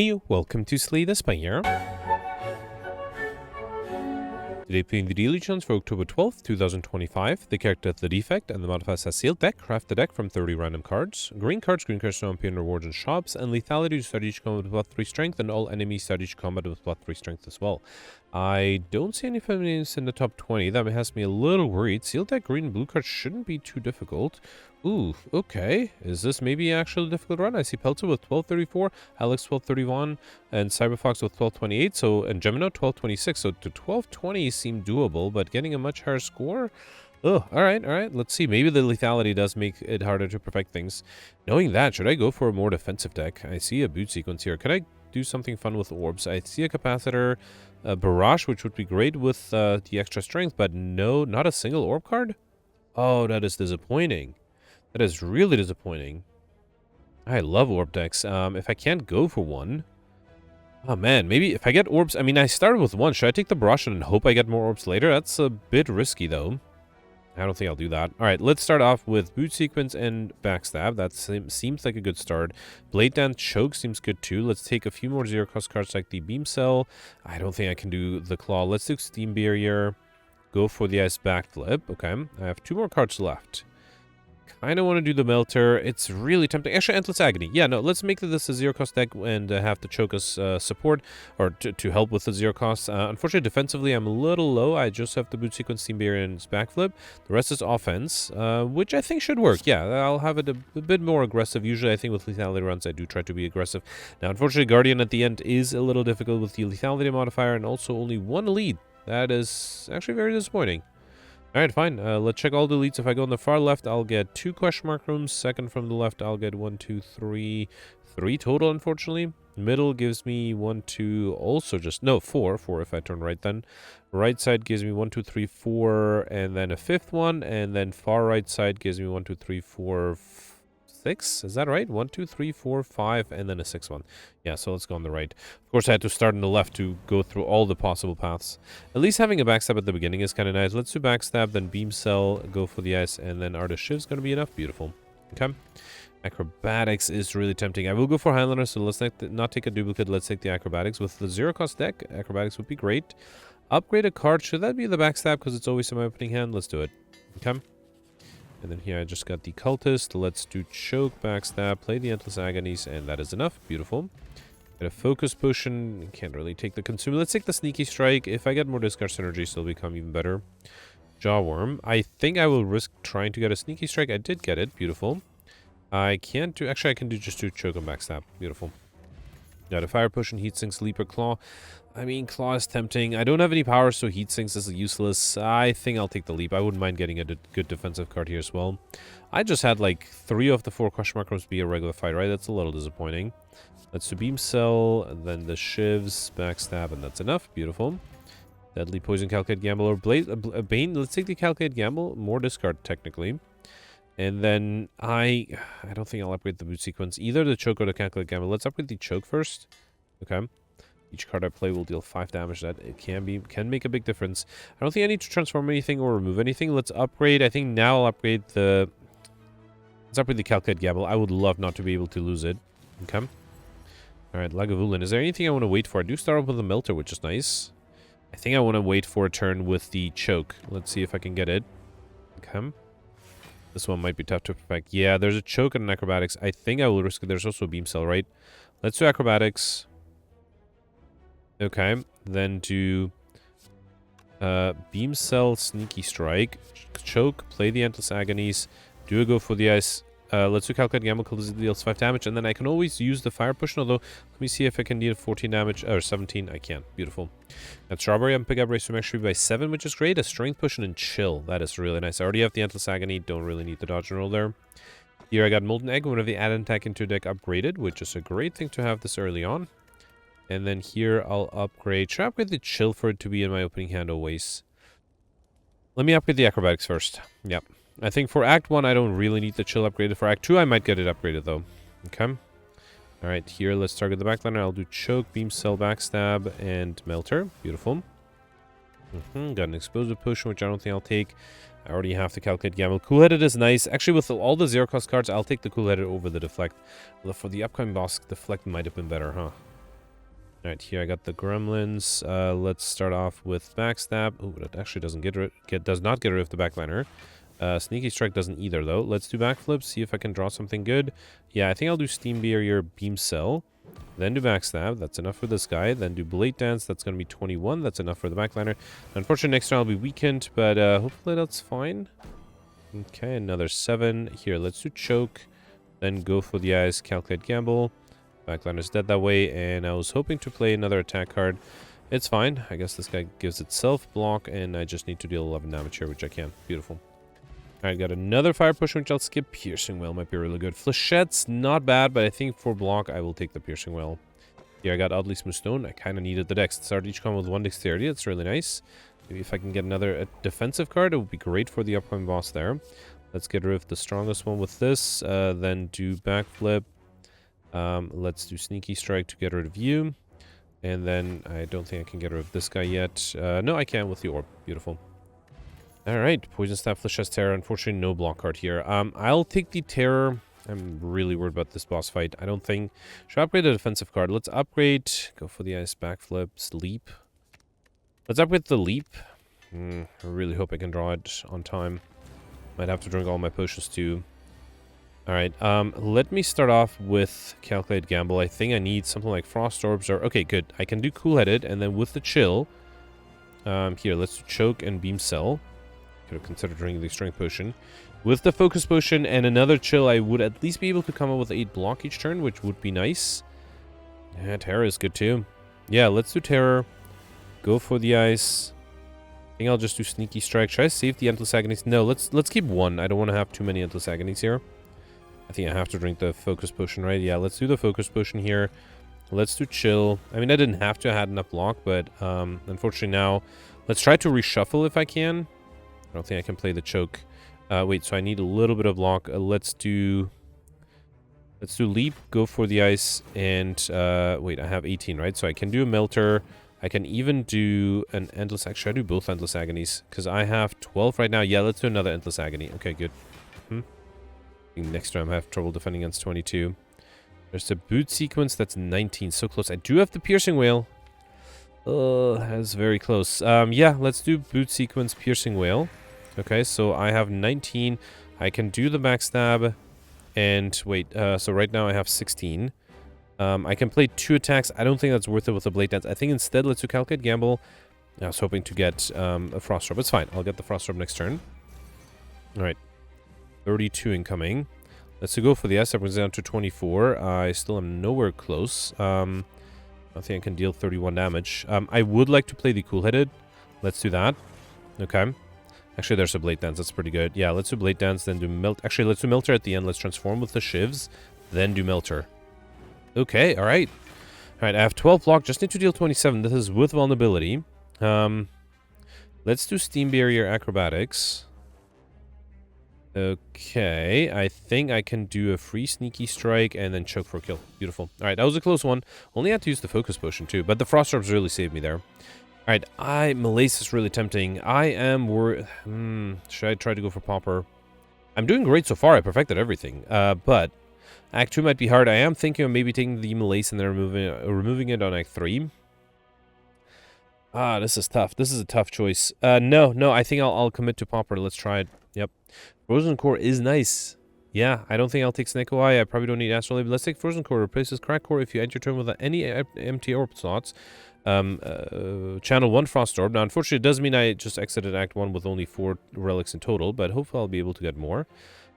Hey, welcome to Slay the Spire. Today playing the daily challenge for October 12th, 2025. The character The Defect and the modifiers has sealed deck. Craft the deck from 30 random cards. Green cards now appear in rewards and shops. And lethality to start each combat with +3 strength, and all enemies start each combat with +3 strength as well. I don't see any feminines in the top 20. That has me a little worried. Sealed deck green and blue cards shouldn't be too difficult. Ooh, okay. Is this maybe actually a difficult run? I see Pelter with 1234, Alex 1231, and Cyberfox with 1228, and Gemino 1226. So to 1220 seemed doable, but getting a much higher score? Oh, alright. Let's see. Maybe the lethality does make it harder to perfect things. Knowing that, should I go for a more defensive deck? I see a boot sequence here. Can I do something fun with orbs? I see a capacitor, a barrage, which would be great with the extra strength, but no, not a single orb card? Oh, that is disappointing. That is really disappointing. I love orb decks. If I can't go for one... Oh man, maybe if I get orbs... I mean, I started with one. Should I take the barrage and hope I get more orbs later? That's a bit risky, though. I don't think I'll do that. Alright, let's start off with boot sequence and backstab. That seems like a good start. Blade Dance Choke seems good, too. Let's take a few more zero-cost cards like the Beam Cell. I don't think I can do the Claw. Let's do Steam Barrier. Go for the Ice Backflip. Okay, I have 2 more cards left. I don't want to do the Melter. It's really tempting. Actually, Endless Agony. Yeah, no, let's make this a zero-cost deck and have the Choke as support, or to help with the zero-cost. Unfortunately, defensively, I'm a little low. I just have the Boot Sequence, Steam Barrier, and Backflip. The rest is offense, which I think should work. Yeah, I'll have it a bit more aggressive. Usually, I think with lethality runs, I do try to be aggressive. Now, unfortunately, Guardian at the end is a little difficult with the lethality modifier, and also only 1 lead. That is actually very disappointing. Alright, fine. Let's check all the leads. If I go on the far left, I'll get 2 question mark rooms. Second from the left, I'll get 1, 2, 3. 3 total, unfortunately. Middle gives me 1, 2, also just... No, 4. 4 if I turn right then. Right side gives me 1, 2, 3, 4, and then a 5th one. And then far right side gives me 1, 2, 3, 4, 6. Is that right? 1, 2, 3, 4, 5, and then a 6th one. Yeah, so let's go on the right. Of course, I had to start on the left to go through all the possible paths. At least having a backstab at the beginning is kind of nice. Let's do backstab, then beam cell, go for the ice, and then Artist Shift's going to be enough. Beautiful. Okay. Acrobatics is really tempting. I will go for Highlander, so let's not take a duplicate. Let's take the Acrobatics. With the zero-cost deck, Acrobatics would be great. Upgrade a card. Should that be the backstab because it's always in my opening hand? Let's do it. Okay. And then here I just got the Cultist. Let's do Choke, Backstab, play the Endless Agonies, and that is enough. Beautiful. Get a Focus Potion. Can't really take the Consume. Let's take the Sneaky Strike. If I get more discard synergy, it'll become even better. Jawworm. I think I will risk trying to get a Sneaky Strike. I did get it. Beautiful. I can't do... Actually, I can just do Choke and Backstab. Beautiful. Got a Fire Potion, Heatsink, Leaper, Claw. I mean, Claw is tempting. I don't have any power, so Heatsinks is useless. I think I'll take the Leap. I wouldn't mind getting a good defensive card here as well. I just had like 3 of the 4 question mark rooms be a regular fight, right? That's a little disappointing. Let's do Beam Cell, and then the Shivs, Backstab, and that's enough. Beautiful. Deadly Poison, Calculate Gamble, or Bane. Let's take the Calculate Gamble. More discard, technically. And then I don't think I'll upgrade the boot sequence. Either the Choke or the Calculate Gamble. Let's upgrade the Choke first. Okay. Each card I play will deal 5 damage. That it can make a big difference. I don't think I need to transform anything or remove anything. Let's upgrade. I think now I'll upgrade the... Let's upgrade the Calculate Gamble. I would love not to be able to lose it. Okay. Alright, Lagavulin. Is there anything I want to wait for? I do start off with a Melter, which is nice. I think I want to wait for a turn with the Choke. Let's see if I can get it. Okay. This one might be tough to perfect. Yeah, there's a Choke and an Acrobatics. I think I will risk it. There's also a Beam Cell, right? Let's do Acrobatics. Okay, then do Beam Cell, Sneaky Strike, Choke, play the Endless Agonies, do a go for the ice. Let's do Calculate Gamble because it deals 5 damage, and then I can always use the Fire Potion, although let me see if I can deal 14 damage, or 17, I can. Beautiful. Got Strawberry and Pick Up Race to make sure by 7, which is great. A Strength Potion and Chill, that is really nice. I already have the Endless Agony, don't really need the dodge and roll there. Here I got Molten Egg, one of the add-in attack into deck upgraded, which is a great thing to have this early on. And then here I'll upgrade. Should I upgrade the Chill for it to be in my opening hand always? Let me upgrade the Acrobatics first. Yep. I think for Act 1, I don't really need the Chill upgraded. For Act 2, I might get it upgraded though. Okay. Alright, here let's target the backliner. I'll do Choke, Beam Cell, Backstab, and Melter. Beautiful. Got an Explosive Potion, which I don't think I'll take. I already have to Calculate Gamble. Cool-Headed is nice. Actually, with all the zero-cost cards, I'll take the Cool-Headed over the Deflect. Although for the upcoming boss, Deflect might have been better, huh? Alright, here I got the gremlins. Let's start off with backstab. Oh, that actually doesn't does not get rid of the backliner. Sneaky strike doesn't either, though. Let's do backflip, see if I can draw something good. Yeah, I think I'll do steam barrier, beam cell, then do backstab. That's enough for this guy. Then do blade dance. That's going to be 21. That's enough for the backliner. Unfortunately, next turn I'll be weakened, but hopefully that's fine. Okay, another 7. Here, let's do choke. Then go for the eyes, calculate gamble. Backliner's dead that way, and I was hoping to play another attack card. It's fine. I guess this guy gives itself block, and I just need to deal 11 damage here, which I can. Beautiful. Alright, got another fire push, which I'll skip. Piercing Whale might be really good. Flechette's not bad, but I think for block, I will take the Piercing Whale. Here, I got Oddly Smooth Stone. I kind of needed the dex. Start each combo with 1 dexterity. That's really nice. Maybe if I can get another defensive card, it would be great for the upcoming boss there. Let's get rid of the strongest one with this. Then do backflip. Let's do Sneaky Strike to get rid of you. And then I don't think I can get rid of this guy yet. No, I can with the Orb. Beautiful. Alright, Poison Stab, Flesh's Terror. Unfortunately, no block card here. I'll take the Terror. I'm really worried about this boss fight. I don't think... Should I upgrade a defensive card? Let's upgrade... Go for the ice backflip. Leap. Let's upgrade the Leap. I really hope I can draw it on time. Might have to drink all my potions too. Alright, let me start off with Calculate Gamble. I think I need something like Frost Orbs or... Okay, good. I can do Cool-Headed, and then with the Chill... here, let's do Choke and Beam Cell. Could have considered drinking the Strength Potion. With the Focus Potion and another Chill, I would at least be able to come up with 8 block each turn, which would be nice. Yeah, Terror is good too. Yeah, let's do Terror. Go for the Ice. I think I'll just do Sneaky Strike. Should I save the Endless Agonies? No, let's keep 1. I don't want to have too many Endless Agonies here. I think I have to drink the Focus Potion, right? Yeah, let's do the Focus Potion here. Let's do Chill. I mean, I didn't have to. I had enough block, but unfortunately now... Let's try to reshuffle if I can. I don't think I can play the Choke. Wait, so I need a little bit of block. Let's do Leap, go for the Ice, and... wait, I have 18, right? So I can do a Melter. I can even do an Endless... Actually, I do both Endless Agonies, because I have 12 right now. Yeah, let's do another Endless Agony. Okay, good. I think next time I have trouble defending against 22. There's a boot sequence that's 19. So close. I do have the Piercing Whale. That's very close. Yeah, let's do boot sequence, Piercing Whale. Okay, so I have 19. I can do the backstab. And wait, so right now I have 16. I can play 2 attacks. I don't think that's worth it with the Blade Dance. I think instead let's do Calculate Gamble. I was hoping to get a Frost Orb. It's fine. I'll get the Frost Orb next turn. Alright. 32 incoming. Let's go for the S. That brings it down to 24. I still am nowhere close. I think I can deal 31 damage. I would like to play the Cool-Headed. Let's do that. Okay. Actually, there's a Blade Dance. That's pretty good. Yeah, let's do Blade Dance, then do Melt. Actually, let's do Melter at the end. Let's transform with the Shivs, then do Melter. Okay, alright. Alright, I have 12 block. Just need to deal 27. This is with vulnerability. Let's do Steam Barrier Acrobatics. Okay, I think I can do a free Sneaky Strike and then Choke for a kill. Beautiful. Alright, that was a close one. Only had to use the Focus Potion too, but the Frost Orbs really saved me there. Alright, Malaise is really tempting. I am worried... should I try to go for Pauper? I'm doing great so far. I perfected everything. But Act 2 might be hard. I am thinking of maybe taking the Malaise and then removing it on Act 3. This is tough. This is a tough choice. No, I think I'll commit to Pauper. Let's try it. Yep. Frozen Core is nice. Yeah, I don't think I'll take Snake Eye. I probably don't need Astral Lab. Let's take Frozen Core. Replaces Crack Core if you end your turn with any empty orb slots. Channel 1 Frost Orb. Now, unfortunately, it does mean I just exited Act 1 with only 4 relics in total, but hopefully I'll be able to get more.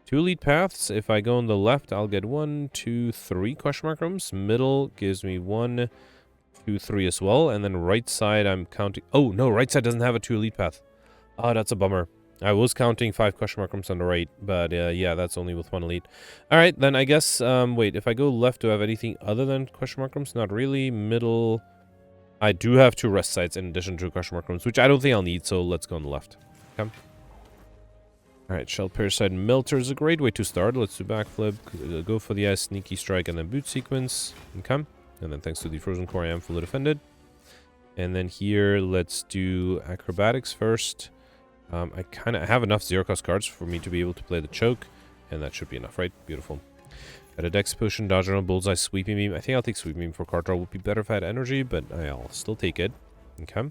2 lead paths. If I go on the left, I'll get 1, 2, 3 question mark rooms. Middle gives me 1, 2, 3 as well. And then right side, I'm counting... Oh, no, right side doesn't have a 2 lead path. Oh, that's a bummer. I was counting 5 question mark rooms on the right, but yeah, that's only with 1 elite. Alright, then I guess, wait, if I go left, do I have anything other than question mark rooms? Not really. Middle, I do have 2 rest sites in addition to question mark rooms, which I don't think I'll need, so let's go on the left. Okay. Alright, Shell Parasite Melter is a great way to start. Let's do backflip, go for the ice, Sneaky Strike, and then boot sequence. Okay. And then thanks to the Frozen Core, I am fully defended. And then here, let's do acrobatics first. I kind of have enough 0-cost cards for me to be able to play the Choke, and that should be enough, right? Beautiful. Got a Dex Potion, Dodge on Bullseye, Sweeping Beam. I think I'll take Sweeping Beam for card draw. Would be better if I had energy, but I'll still take it. Okay.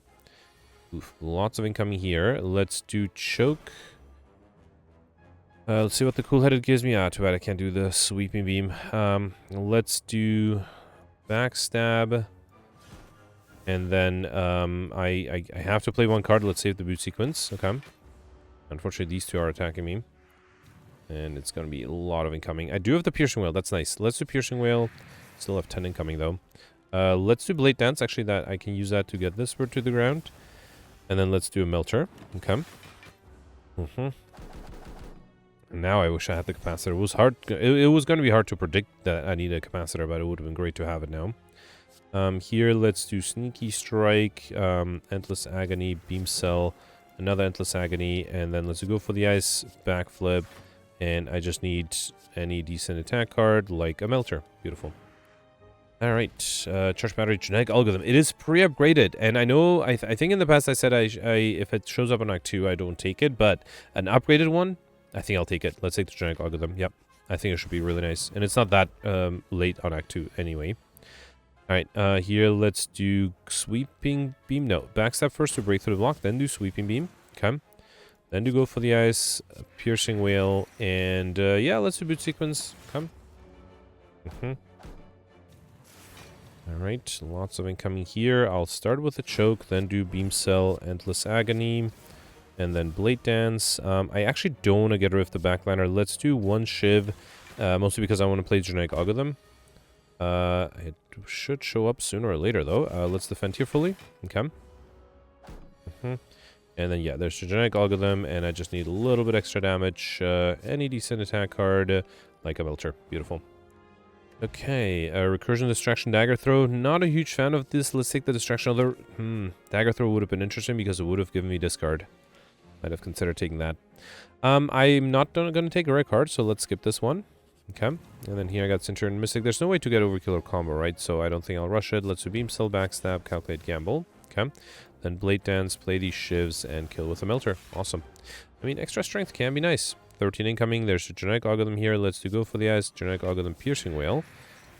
Oof, lots of incoming here. Let's do Choke. Let's see what the Cool-Headed gives me. Ah, too bad I can't do the Sweeping Beam. Let's do Backstab. And then I have to play one card. Let's save the boot sequence. Okay. Unfortunately, these two are attacking me. And it's going to be a lot of incoming. I do have the Piercing Whale. That's nice. Let's do Piercing Whale. Still have 10 incoming, though. Let's do Blade Dance. Actually, that I can use that to get this bird to the ground. And then let's do a Melter. Okay. Now I wish I had the Capacitor. It was hard. It was going to be hard to predict that I need a Capacitor, but it would have been great to have it now. Here, let's do Sneaky Strike, Endless Agony, Beam Cell, another Endless Agony, and then let's go for the Ice, Backflip, and I just need any decent attack card, like a Melter. Beautiful. Alright, Charge Battery, Genetic Algorithm. It is pre-upgraded, and I know, I think in the past I said if it shows up on Act 2, I don't take it, but an upgraded one, I think I'll take it. Let's take the Genetic Algorithm. Yep, I think it should be really nice, and it's not that late on Act 2 anyway. Alright, here let's do Sweeping Beam. No, Backstab first to break through the block, then do Sweeping Beam. Okay. Then do go for the Ice, Piercing Whale, and yeah, let's do Boot Sequence. Come. Alright, lots of incoming here. I'll start with a Choke, then do Beam Cell, Endless Agony, and then Blade Dance. I actually don't want to get rid of the Backliner. Let's do one Shiv, mostly because I want to play Genetic Algorithm. It should show up sooner or later, though. Let's defend here fully. Okay. And then, yeah, there's the Genetic Algorithm, and I just need a little bit extra damage. Any decent attack card, like a Melter. Beautiful. Okay, Recursion, Distraction, Dagger Throw. Not a huge fan of this. Let's take the Distraction. Although, Dagger Throw would have been interesting because it would have given me discard. Might have considered taking that. I'm not going to take a red card, so let's skip this one. Okay, and then here I got Centurion Mystic. There's no way to get Overkill or combo, right? So I don't think I'll rush it. Let's do Beam Cell, Backstab, Calculate, Gamble. Okay, then Blade Dance, play these Shivs, and kill with a Melter. Awesome. I mean, extra strength can be nice. 13 incoming. There's a Genetic Algorithm here. Let's do go for the Ice. Genetic Algorithm, Piercing Whale.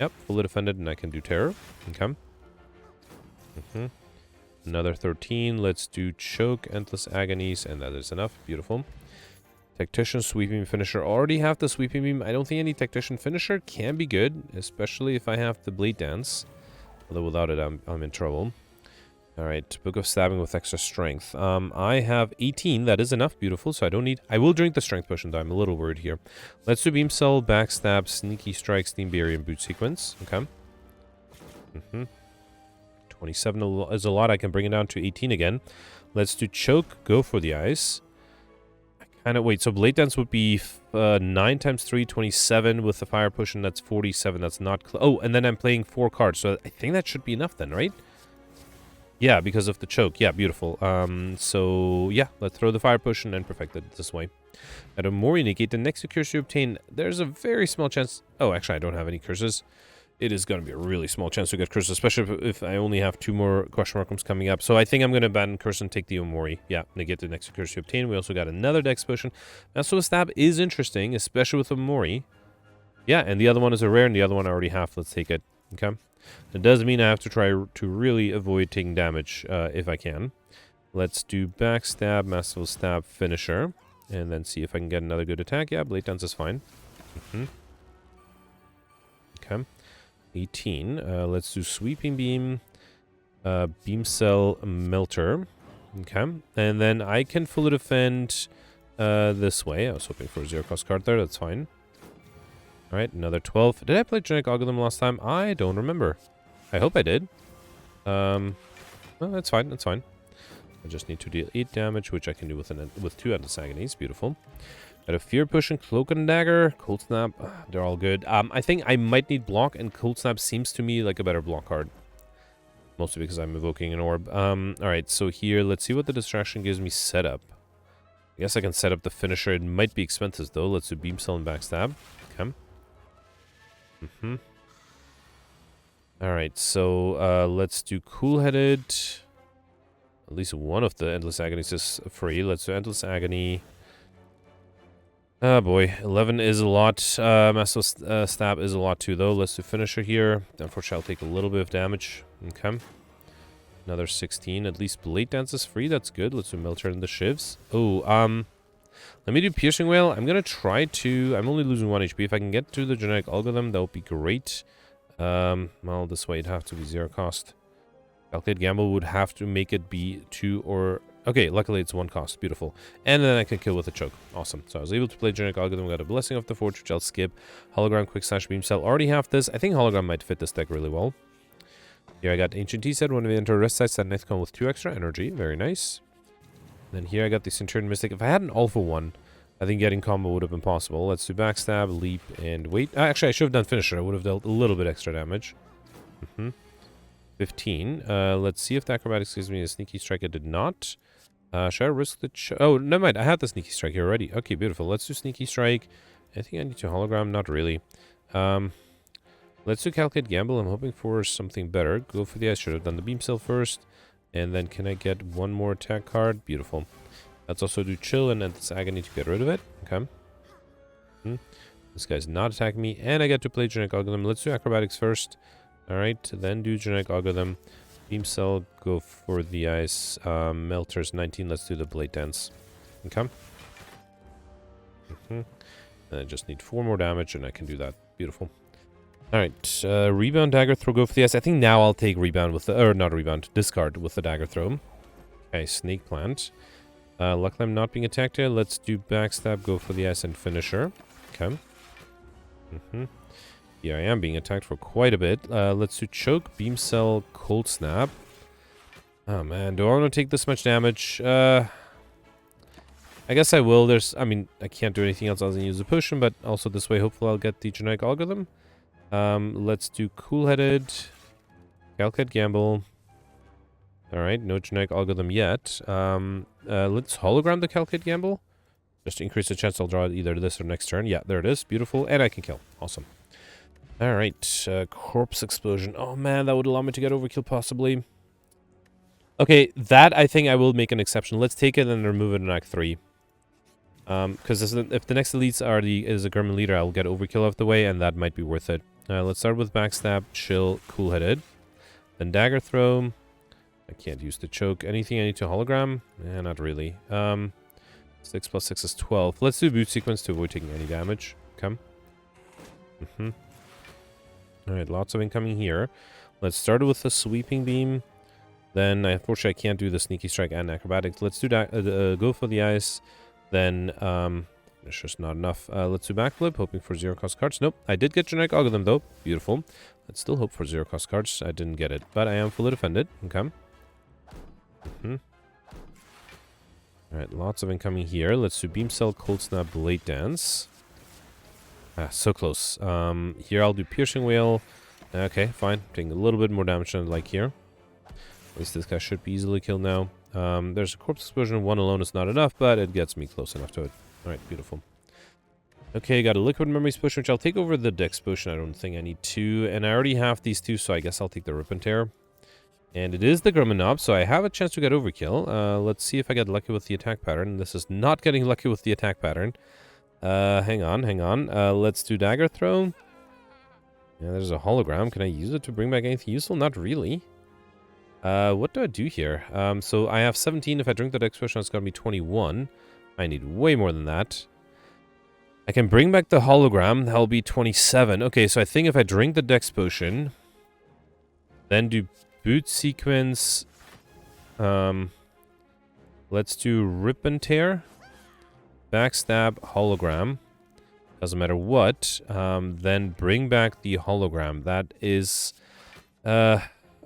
Yep, fully defended, and I can do Terror. Okay. Another 13. Let's do Choke, Endless Agonies, and that is enough. Beautiful. Tactician, Sweeping Beam, Finisher. Already have the Sweeping Beam. I don't think any Tactician Finisher can be good, especially if I have the Blade Dance. Although without it, I'm in trouble. Alright, Book of Stabbing with extra strength. I have 18. That is enough. Beautiful. So I don't need... I will drink the Strength Potion, though. I'm a little worried here. Let's do Beam Cell, Backstab, Sneaky Strike, Steam Barrier, and Boot Sequence. Okay. 27 is a lot. I can bring it down to 18 again. Let's do Choke, go for the Ice. Wait, so Blade Dance would be 9 times 3, 27 with the Fire Potion. That's 47. That's not... Oh, and then I'm playing 4 cards. So I think that should be enough then, right? Yeah, because of the Choke. Yeah, beautiful. So, yeah, let's throw the Fire Potion and perfect it this way. At a Mori negate, the next curse you obtain, there's a very small chance... Oh, actually, I don't have any curses. It is going to be a really small chance to get curses, especially if I only have 2 more question markers coming up. So I think I'm going to abandon curse and take the Omori. Yeah, negate the next curse you obtain. We also got another Dex Potion. So a Stab is interesting, especially with Omori. Yeah, and the other one is a rare, and the other one I already have. Let's take it. Okay. It does mean I have to try to really avoid taking damage if I can. Let's do Backstab, Masterful Stab, Finisher, and then see if I can get another good attack. Yeah, Blade Dance is fine. Okay. 18. Let's do Sweeping Beam, Beam Cell, Melter. Okay. And then I can fully defend this way. I was hoping for a 0-cost card there. That's fine. Alright, another 12. Did I play Genetic Algorithm last time? I don't remember. I hope I did. Well, that's fine. That's fine. I just need to deal 8 damage, which I can do with 2 Endless Agonies. Beautiful. Got a Fear Push, Cloak and Dagger, Cold Snap. They're all good. I think I might need Block, and Cold Snap seems to me like a better block card. Mostly because I'm evoking an Orb. Alright, so here, let's see what the Distraction gives me set up. I guess I can set up the Finisher. It might be expensive, though. Let's do Beam Cell and Backstab. Okay. Alright, so let's do Cool-Headed. At least one of the Endless Agonies is free. Let's do Endless Agony. Oh boy, 11 is a lot. Master Stab is a lot too, though. Let's do Finisher here. Unfortunately, I'll take a little bit of damage. Okay. Another 16. At least Blade Dance is free. That's good. Let's do Melter and the Shivs. Oh, let me do Piercing Wail. I'm gonna try to... I'm only losing 1 HP. If I can get to the Genetic Algorithm, that would be great. Well, this way it'd have to be 0 cost. Calculate Gamble would have to make it be 2 or... Okay, luckily it's 1 cost. Beautiful. And then I can kill with a choke. Awesome. So I was able to play Genetic Algorithm. Got a Blessing of the Forge, which I'll skip. Hologram, Quick Slash, Beam Cell. Already have this. I think Hologram might fit this deck really well. Here I got Ancient Tea set. When we enter Rest Side, set Nethcon with 2 extra energy. Very nice. Then here I got the Centurion Mystic. If I had an Alpha one, I think getting combo would have been possible. Let's do Backstab, Leap, and Wait. Actually, I should have done Finisher. I would have dealt a little bit extra damage. 15. Let's see if the Acrobatics gives me a Sneaky Strike. It did not. Should I risk the... Oh, never mind. I had the Sneaky Strike here already. Okay, beautiful. Let's do Sneaky Strike. I think I need to Hologram. Not really. Let's do Calculate Gamble. I'm hoping for something better. Go for the... I should have done the Beam Cell first. And then can I get one more attack card? Beautiful. Let's also do Chill and Endless Agony to get rid of it. Okay. This guy's not attacking me. And I get to play Genetic Algorithm. Let's do Acrobatics first. Alright, then do Genetic Algorithm. Beam Cell, go for the Ice. Melters 19, let's do the Blade Dance. Okay. And I just need 4 more damage and I can do that. Beautiful. Alright, Rebound, Dagger Throw, go for the Ice. I think now I'll take Rebound with the... Or not Rebound, Discard with the Dagger Throw. Okay, Snake Plant. Luckily I'm not being attacked here. Let's do Backstab, go for the Ice and Finisher. Okay. Yeah, I am being attacked for quite a bit. Let's do Choke, Beam Cell, Cold Snap. Oh man, do I want to take this much damage? I guess I will. I mean, I can't do anything else other than use a potion, but also this way, hopefully I'll get the Genetic Algorithm. Let's do Cool-Headed, Calculate Gamble. Alright, no Genetic Algorithm yet. Let's Hologram the Calculate Gamble. Just to increase the chance I'll draw either this or next turn. Yeah, there it is. Beautiful. And I can kill. Awesome. Alright, Corpse Explosion. Oh man, that would allow me to get overkill possibly. Okay, that I think I will make an exception. Let's take it and remove it in Act 3. Because if the next elites is a Gremlin Leader, I'll get overkill out of the way, and that might be worth it. Let's start with Backstab, Chill, Cool-Headed. Then Dagger Throw. I can't use the Choke. Anything I need to Hologram? Eh, not really. 6 plus 6 is 12. Let's do Boot Sequence to avoid taking any damage. Come. Alright, lots of incoming here. Let's start with the Sweeping Beam. Then, unfortunately, I can't do the Sneaky Strike and Acrobatics. Let's do go for the Ice. Then, it's just not enough. Let's do Backflip, hoping for 0 cost cards. Nope, I did get Genetic Algorithm, though. Beautiful. Let's still hope for 0 cost cards. I didn't get it, but I am fully defended. Okay. Alright, lots of incoming here. Let's do Beam Cell, Cold Snap, Blade Dance. Ah, so close. Here I'll do Piercing Wail. Okay, fine. Taking a little bit more damage than I'd like here. At least this guy should be easily killed now. There's a Corpse Explosion. 1 alone is not enough, but it gets me close enough to it. Alright, beautiful. Okay, got a Liquid Memories Potion, which I'll take over the Dex Potion. I don't think I need 2. And I already have these 2, so I guess I'll take the Rip and Tear. And it is the Gremlin Knob, so I have a chance to get overkill. Let's see if I get lucky with the attack pattern. This is not getting lucky with the attack pattern. Hang on. Let's do Dagger Throw. Yeah, there's a Hologram. Can I use it to bring back anything useful? Not really. What do I do here? So I have 17. If I drink the Dex Potion, it's going to be 21. I need way more than that. I can bring back the Hologram. That'll be 27. Okay, so I think if I drink the Dex Potion, then do Boot Sequence. Let's do Rip and Tear. Backstab, Hologram. Doesn't matter what. Then bring back the Hologram. That is a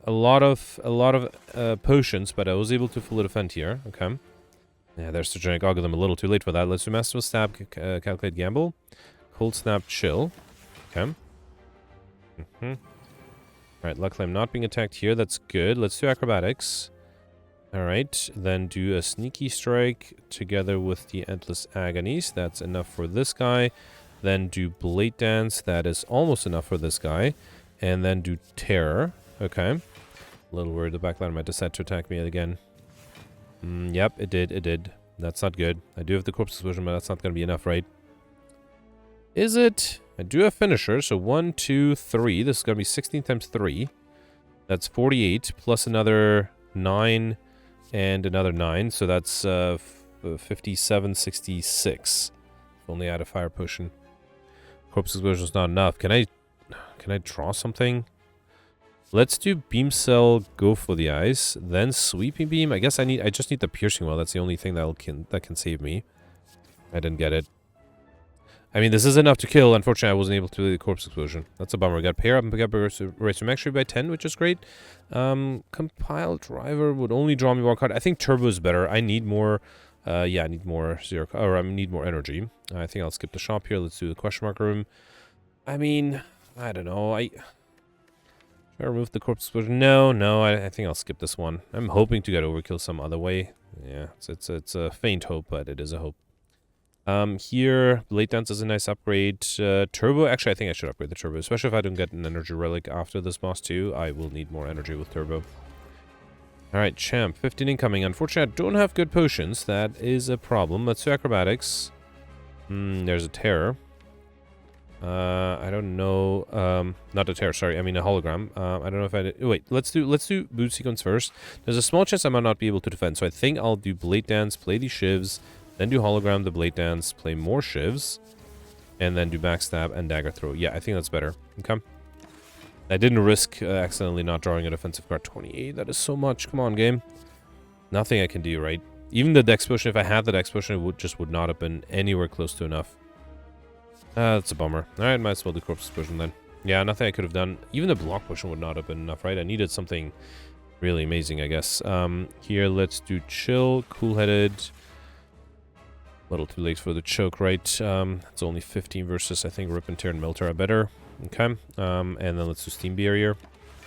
lot of potions, but I was able to fully defend here. Okay. Yeah, there's the Genetic Algorithm. A little too late for that. Let's do Master Stab, Calculate Gamble. Cold Snap, Chill. Okay. Alright, luckily I'm not being attacked here. That's good. Let's do Acrobatics. Alright, then do a Sneaky Strike together with the Endless Agonies. That's enough for this guy. Then do Blade Dance. That is almost enough for this guy. And then do Terror. Okay. A little worried the backline might decide to attack me again. Yep, it did. That's not good. I do have the Corpse Explosion, but that's not going to be enough, right? Is it? I do have finisher, so 1, 2, 3. This is going to be 16 times 3. That's 48, plus another 9 and another 9. So that's 57, 66. If only I had a fire potion. Corpse explosion is not enough. Can I draw something? Let's do beam cell, go for the eyes, then sweeping beam. I guess I just need the piercing well. That's the only thing that can save me. I didn't get it. I mean, this is enough to kill. Unfortunately, I wasn't able to do the corpse explosion. That's a bummer. I got pair up and pick up a race from actually by 10, which is great. Compile driver would only draw me 1 card. I think turbo is better. I need more. Yeah, I need more I need more energy. I think I'll skip the shop here. Let's do the question mark room. I mean, I don't know. Should I remove the corpse explosion? No. I think I'll skip this one. I'm hoping to get overkill some other way. Yeah, it's a faint hope, but it is a hope. Here, Blade Dance is a nice upgrade. Turbo, actually, I think I should upgrade the Turbo, especially if I don't get an energy relic after this boss too. I will need more energy with Turbo. Alright, Champ, 15 incoming. Unfortunately, I don't have good potions. That is a problem. Let's do Acrobatics. There's a Terror. I don't know. Not a Terror, sorry. I mean a Hologram. I don't know if I did. Wait, let's do Boot Sequence first. There's a small chance I might not be able to defend, so I think I'll do Blade Dance, play these Shivs, then do Hologram, the Blade Dance, play more Shivs, and then do Backstab and Dagger Throw. Yeah, I think that's better. Okay. I didn't risk accidentally not drawing a defensive card. 28, that is so much. Come on, game. Nothing I can do, right? Even the Dex Potion, if I had the Dex Potion, it would not have been anywhere close to enough. That's a bummer. Alright, might as well do Corpse Potion then. Yeah, nothing I could have done. Even the Block Potion would not have been enough, right? I needed something really amazing, I guess. Here, let's do Chill, Cool-Headed. A little too late for the choke, right? It's only 15 versus, I think, Rip and Tear and Melter are better. Okay. And then let's do Steam Barrier.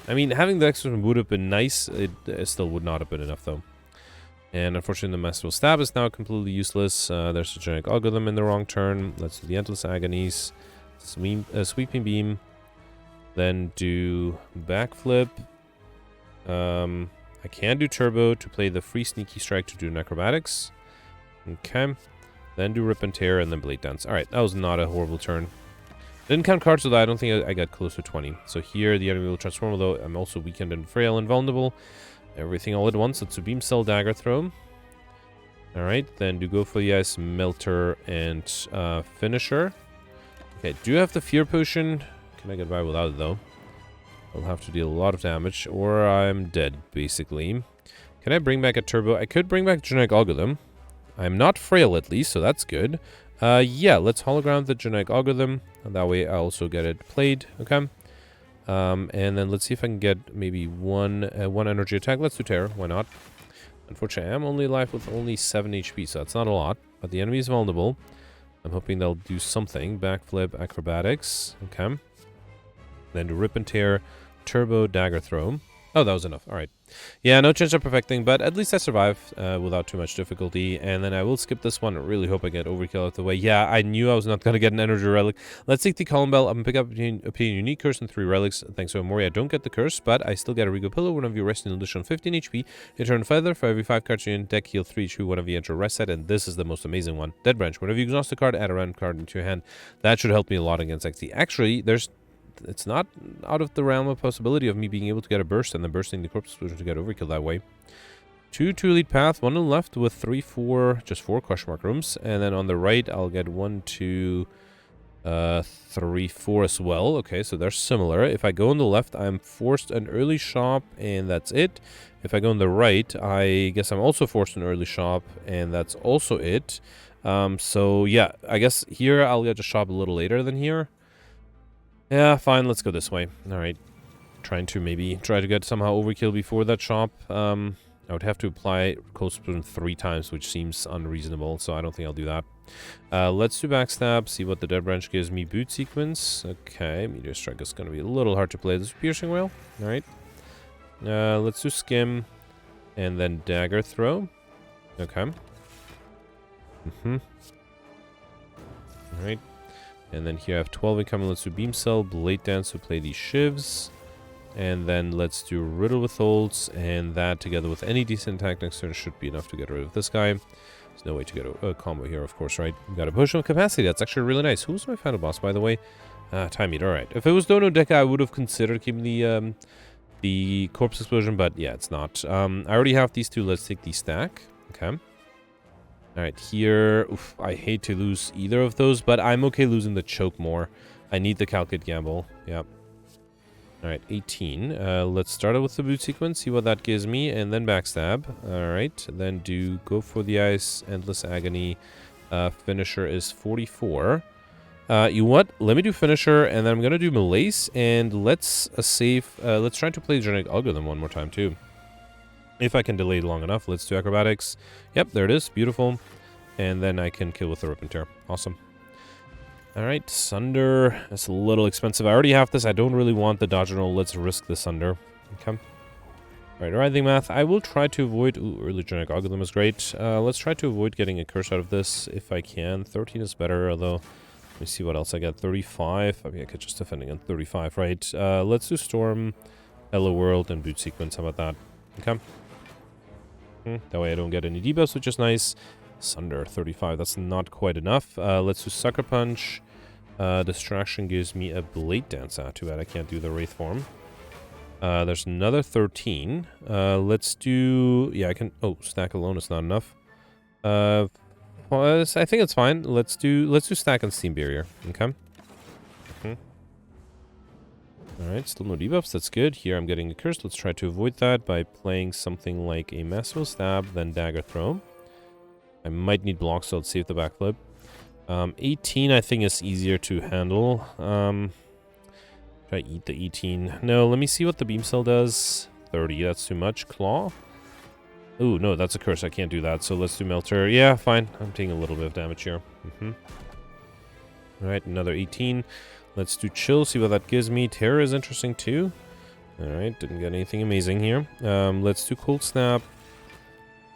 I mean, having the extra would have been nice. It still would not have been enough, though. And unfortunately, the Masterful Stab is now completely useless. There's a Genetic Algorithm in the wrong turn. Let's do the Endless Agonies. Sweeping Beam. Then do Backflip. I can do Turbo to play the free Sneaky Strike to do Necrobatics. Okay. Then do Rip and Tear, and then Blade Dance. Alright, that was not a horrible turn. Didn't count cards, so I don't think I got close to 20. So here, the enemy will transform, although I'm also weakened and frail and vulnerable. Everything all at once. Let's do Beam Cell, Dagger Throw. Alright, then do Go for the Ice, Melter, and Finisher. Okay, do have the Fear Potion. Can I get by without it, though? I'll have to deal a lot of damage, or I'm dead, basically. Can I bring back a Turbo? I could bring back Genetic Algorithm. I'm not frail, at least, so that's good. Yeah, let's hologram the Genetic Algorithm. And that way I also get it played, okay? And then let's see if I can get maybe one energy attack. Let's do Terror, why not? Unfortunately, I am only alive with only 7 HP, so that's not a lot. But the enemy is vulnerable. I'm hoping they'll do something. Backflip, Acrobatics, okay. Then do Rip and Tear, Turbo, Dagger Throw. Oh, that was enough. All right. Yeah, no chance of perfecting, but at least I survived without too much difficulty. And then I will skip this one. I really hope I get overkill out of the way. Yeah, I knew I was not going to get an energy relic. Let's take the Column Bell. I'm going to pick up a unique curse and 3 relics. Thanks to Mori, I don't get the curse, but I still get a Regal Pillow. One of you rest in addition 15 HP. You turn Feather. For every 5 cards in deck, heal 3 HP. One of you enter rest set. And this is the most amazing one. Dead Branch. Whenever you exhaust a card, add a random card into your hand. That should help me a lot against XD. Actually, it's not out of the realm of possibility of me being able to get a burst and then bursting the corpse explosion to get overkill that way. 2 lead path, 1 on the left with 3, 4, just 4 question mark rooms. And then on the right, I'll get 1, 2, 3, 4 as well. Okay, so they're similar. If I go on the left, I'm forced an early shop, and that's it. If I go on the right, I guess I'm also forced an early shop, and that's also it. So yeah, I guess here I'll get a shop a little later than here. Yeah, fine, let's go this way. Alright. Try to get somehow overkill before that shop. I would have to apply Cold Spoon 3 times, which seems unreasonable, so I don't think I'll do that. Let's do Backstab, see what the Dead Branch gives me. Boot Sequence. Okay, Meteor Strike is going to be a little hard to play. This Piercing Whale. Alright. Let's do Skim, and then Dagger Throw. Okay. Alright. And then here I have 12 incoming. Let's do Beam Cell, Blade Dance to play these Shivs. And then let's do Riddle with Holds. And that together with any decent attack next turn should be enough to get rid of this guy. There's no way to get a combo here, of course, right? We've got a potion of capacity. That's actually really nice. Who's my final boss, by the way? Time Eater. All right. If it was Dono Deca, I would have considered keeping the corpse explosion, but yeah, it's not. I already have these two. Let's take the stack. Okay. All right, here. Oof, I hate to lose either of those, but I'm okay losing the choke more. I need the calculate gamble. Yep. All right, 18. Let's start out with the boot sequence, see what that gives me, and then backstab. All right, then do go for the ice, endless agony. Finisher is 44. You what? Let me do finisher, and then I'm gonna do malaise, and let's let's try to play genetic algorithm one more time too. If I can delay it long enough, let's do acrobatics. Yep, there it is. Beautiful. And then I can kill with the rip and tear. Awesome. All right, Sunder. It's a little expensive. I already have this. I don't really want the dodge and roll. Let's risk the Sunder. Okay. All right, writhing math. I will try to avoid... Ooh, early genetic algorithm is great. Let's try to avoid getting a curse out of this if I can. 13 is better, although... Let me see what else I got. 35. I mean, I could just defending on 35, right? Let's do Storm, Hello World, and Boot Sequence. How about that? Okay. That way I don't get any debuffs, which is nice. Sunder, 35. That's not quite enough. Let's do Sucker Punch. Distraction gives me a Blade Dance. Too bad I can't do the Wraith form. There's another 13. Let's do... Yeah, I can... Oh, stack alone is not enough. Well, I think it's fine. Let's do stack and Steam Barrier. Okay. Alright, still no debuffs, that's good. Here I'm getting a curse. Let's try to avoid that by playing something like a Massive Stab, then Dagger Throw. I might need blocks, so let's save the backflip. 18 I think is easier to handle. Try eat the 18. No, let me see what the Beam Cell does. 30, that's too much. Claw? Ooh, no, that's a curse. I can't do that, so let's do Melter. Yeah, fine. I'm taking a little bit of damage here. Alright, another 18. Let's do Chill, see what that gives me. Terror is interesting too. Alright, didn't get anything amazing here. Let's do Cold Snap.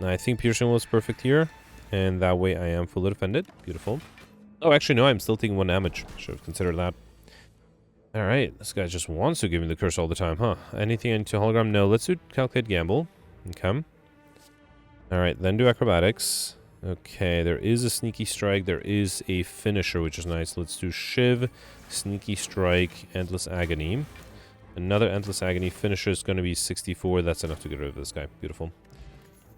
I think Piercing was perfect here. And that way I am fully defended. Beautiful. Oh, actually, no, I'm still taking 1 damage. Should have considered that. Alright, this guy just wants to give me the curse all the time, huh? Anything into Hologram? No, let's do Calculate Gamble. Okay. Alright, then do Acrobatics. Okay, there is a Sneaky Strike. There is a Finisher, which is nice. Let's do Shiv, Sneaky Strike, Endless Agony. Another Endless Agony. Finisher is going to be 64. That's enough to get rid of this guy. Beautiful.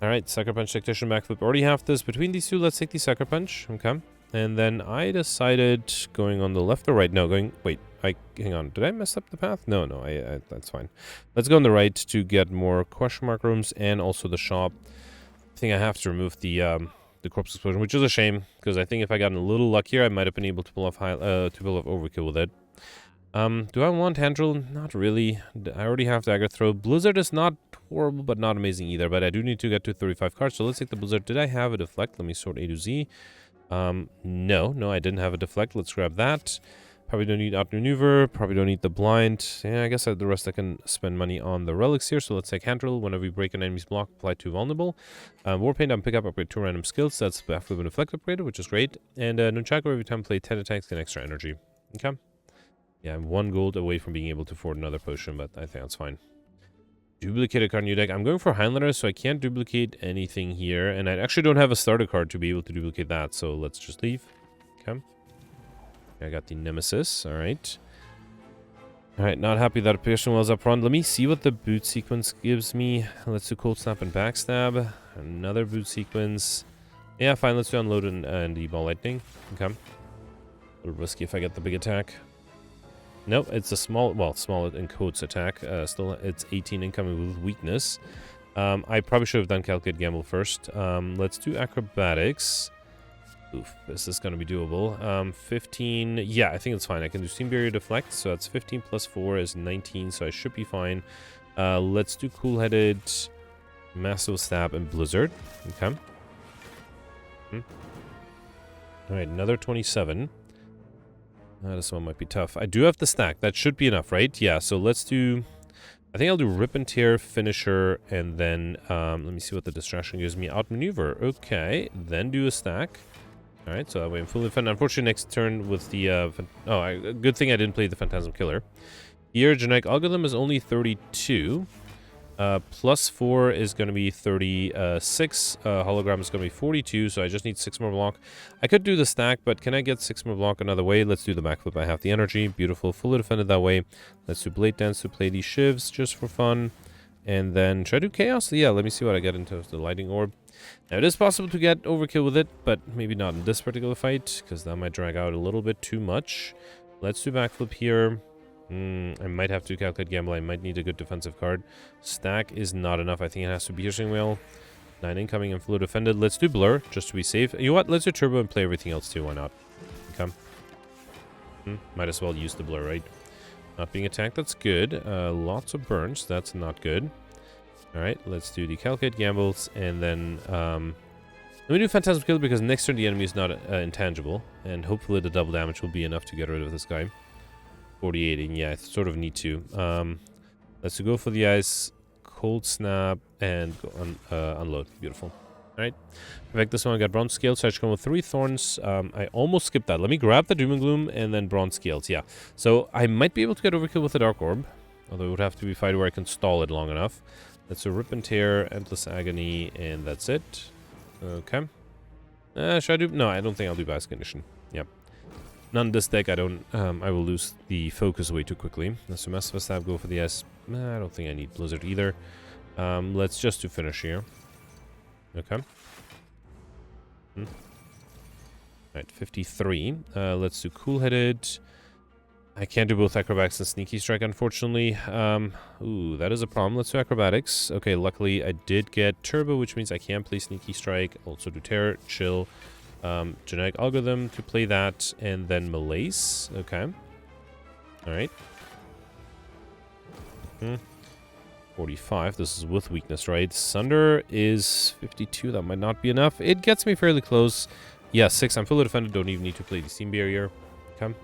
Alright, Sucker Punch, Tactician, Backflip. Already have this. Between these two, let's take the Sucker Punch. Okay. And then I decided going on the left or right. No, going... Wait, hang on. Did I mess up the path? No, that's fine. Let's go on the right to get more question mark rooms and also the shop. I think I have to remove the corpse explosion, which is a shame, because I think if I got a little luckier, I might have been able to pull off overkill with it. Do I want hand drill? Not really. I already have dagger throw. Blizzard is not horrible, but not amazing either. But I do need to get to 35 cards, so let's take the Blizzard. Did I have a deflect? Let me sort A to Z. No, I didn't have a deflect. Let's grab that. Probably don't need outmaneuver. Probably don't need the blind. Yeah, I guess the rest I can spend money on the relics here. So let's take hand drill. Whenever we break an enemy's block, apply to vulnerable. Warpaint and pick up, upgrade 2 random skills. That's backflip and deflect upgrade, which is great. And Nunchaku every time play 10 attacks, get extra energy. Okay. Yeah, I'm 1 gold away from being able to afford another potion, but I think that's fine. Duplicate a card in your deck. I'm going for Highlander, so I can't duplicate anything here. And I actually don't have a starter card to be able to duplicate that, so let's just leave. Okay. I got the Nemesis. Alright. Alright, not happy that a piercing was up front. Let me see what the boot sequence gives me. Let's do Cold Snap and Backstab. Another boot sequence. Yeah, fine. Let's do Unload and the Ball Lightning. Okay. A little risky if I get the big attack. Nope, it's a small in quotes attack. Still, it's 18 incoming with weakness. I probably should have done Calculate Gamble first. Let's do Acrobatics. Oof, this is going to be doable. 15, yeah, I think it's fine. I can do Steam Barrier Deflect, so that's 15 plus 4 is 19, so I should be fine. Let's do Cool-Headed, Massive Stab, and Blizzard. Okay. Alright, another 27. This one might be tough. I do have the stack. That should be enough, right? Yeah, so let's do... I think I'll do Rip and Tear, Finisher, and then... let me see what the distraction gives me. Outmaneuver. Okay, then do a stack. Alright, so that way I'm fully defended. Unfortunately, next turn with the... good thing I didn't play the Phantasm Killer. Here, Genetic Algorithm is only 32. +4 is going to be 36. Hologram is going to be 42, so I just need 6 more block. I could do the stack, but can I get 6 more block another way? Let's do the backflip. I have the energy. Beautiful. Fully defended that way. Let's do Blade Dance to play these shivs just for fun. And then should I do Chaos? Yeah, let me see what I get into the Lightning Orb. Now, it is possible to get overkill with it, but maybe not in this particular fight, because that might drag out a little bit too much. Let's do backflip here. I might have to calculate gamble. I might need a good defensive card. Stack is not enough. I think it has to be Piercing Whale. 9 incoming and fully defended. Let's do Blur, just to be safe. You know what? Let's do Turbo and play everything else too. Why not? Okay. Might as well use the Blur, right? Not being attacked. That's good. Lots of burns. That's not good. Alright, let's do the calculate gambles. And then, let me do Phantasm Kill because next turn the enemy is not intangible. And hopefully the double damage will be enough to get rid of this guy. 48, and yeah, I sort of need to. Let's go for the ice, cold snap, and go unload. Beautiful. Alright. Perfect. This one I got bronze scales, so I should come with 3 thorns. I almost skipped that. Let me grab the doom and gloom and then bronze scales. Yeah. So I might be able to get overkill with the dark orb. Although it would have to be a fight where I can stall it long enough. That's a rip and tear, endless agony, and that's it. Okay. Should I do? No, I don't think I'll do Bass Condition. Yep. None this deck, I don't, I will lose the focus way too quickly. So Massive Stab, go for the S. I don't think I need Blizzard either. Let's just do Finish here. Okay. Alright, 53. Let's do Cool-Headed. I can't do both Acrobatics and Sneaky Strike, unfortunately. Ooh, that is a problem. Let's do Acrobatics. Okay, luckily I did get Turbo, which means I can play Sneaky Strike. Also do Terror, Chill. Genetic Algorithm to play that, and then Malaise. Okay. Alright. 45. This is with weakness, right? Sunder is 52. That might not be enough. It gets me fairly close. Yeah, 6. I'm fully defended. Don't even need to play the Steam Barrier. Okay.